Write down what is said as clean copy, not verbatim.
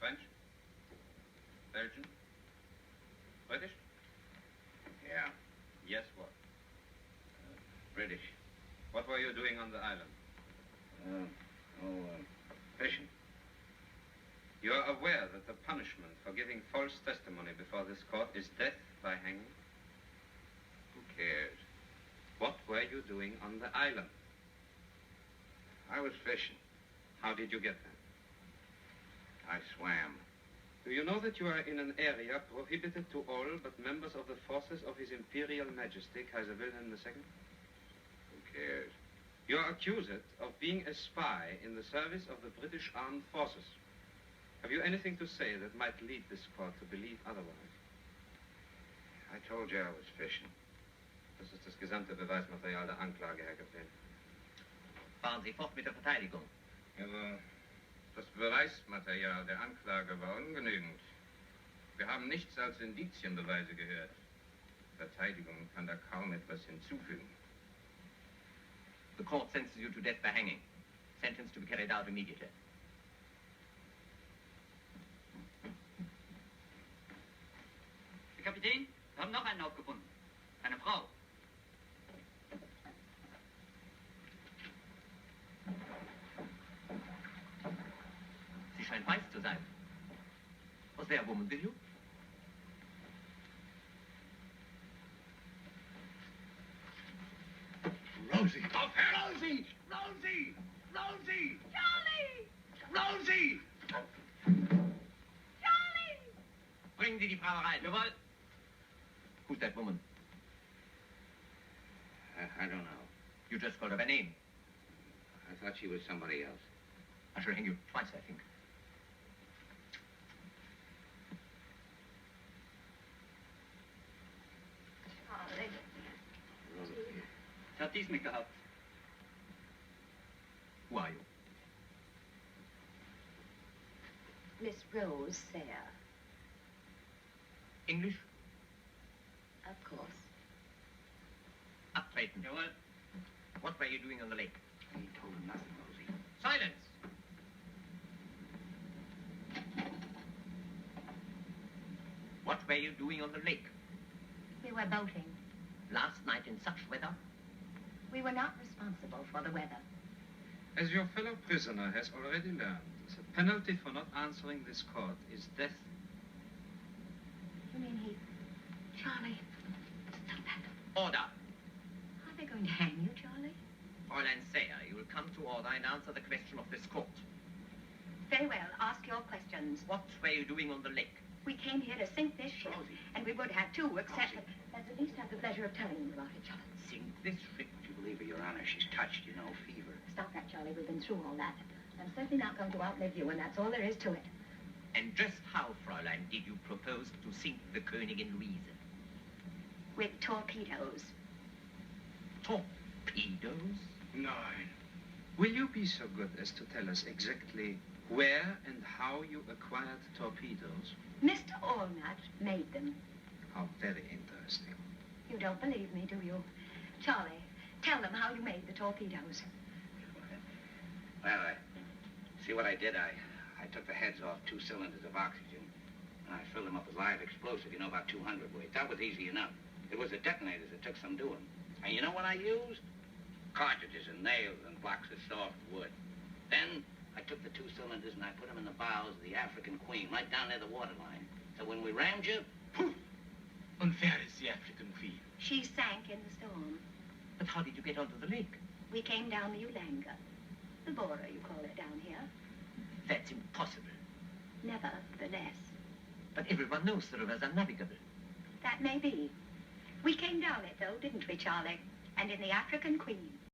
French? Belgian? British? Yeah. Yes, what? British. What were you doing on the island? Fishing. You are aware that the punishment for giving false testimony before this court is death by hanging? Who cares? What were you doing on the island? I was fishing. How did you get there? I swam. Do you know that you are in an area prohibited to all but members of the forces of His Imperial Majesty, Kaiser Wilhelm II? Who cares? You are accused of being a spy in the service of the British Armed Forces. Have you anything to say that might lead this court to believe otherwise? I told you I was fishing. Das ist das gesamte Beweismaterial der Anklage, Herr Kapitän. Fahren Sie fort mit der Verteidigung. Aber das Beweismaterial der Anklage war ungenügend. Wir haben nichts als Indizienbeweise gehört. Die Verteidigung kann da kaum etwas hinzufügen. The court sentences you to death by hanging. Sentence to be carried out immediately. Herr Kapitän, wir haben noch einen aufgefunden. Eine Frau. Sie scheint weiß zu sein. Was there a woman with you? Rosie! Oh, Rosie! Rosie! Rosie! Charlie! Rosie! Charlie! Bringen Sie die Frau rein. Jawohl. Who's that woman? I don't know. You just called her by name. I thought she was somebody else. I shall hang you twice, I think. Charlie. Rosie. Ich hab dies mitgehabt. Who are you? Miss Rose Sayre. English? Of course. Abtreten. Jawohl. What were you doing on the lake? He told him nothing, Rosie. Silence! What were you doing on the lake? We were boating. Last night in such weather? We were not responsible for the weather. As your fellow prisoner has already learned, the penalty for not answering this court is death. You mean he... Charlie, stop that. Order! Are they going to hang you, Charlie? Fräulein Sayre, you will come to order and answer the question of this court. Very well, ask your questions. What were you doing on the lake? We came here to sink this ship, Rosie. and we would have two, except Rosie. that... Let's at least have the pleasure of telling you about it, Charlie. Sink this ship. Would you believe her, Your Honor? She's touched, you know, fever. Stop that, Charlie. We've been through all that. I'm certainly not going to outlive you, and that's all there is to it. And just how, Fräulein, did you propose to sink the Königin Louise? With torpedoes. Torpedoes? Nine. Will you be so good as to tell us exactly where and how you acquired torpedoes? Mr. Allnut made them. How very interesting. You don't believe me, do you? Charlie, tell them how you made the torpedoes. Well, see what I did? I took the heads off 2 cylinders of oxygen, and I filled them up with live explosive, you know, about 200 weight. That was easy enough. It was the detonators that took some doing. And you know what I used? Cartridges and nails and blocks of soft wood. Then I took the 2 cylinders and I put them in the bows of the African Queen, right down near the waterline. So when we rammed you, poof! And where is the African Queen? She sank in the storm. But how did you get onto the lake? We came down the Ulanga. The Bora, you call it down here. That's impossible. Nevertheless. But everyone knows the rivers are navigable. That may be. We came down it, though, didn't we, Charlie? And in the African Queen.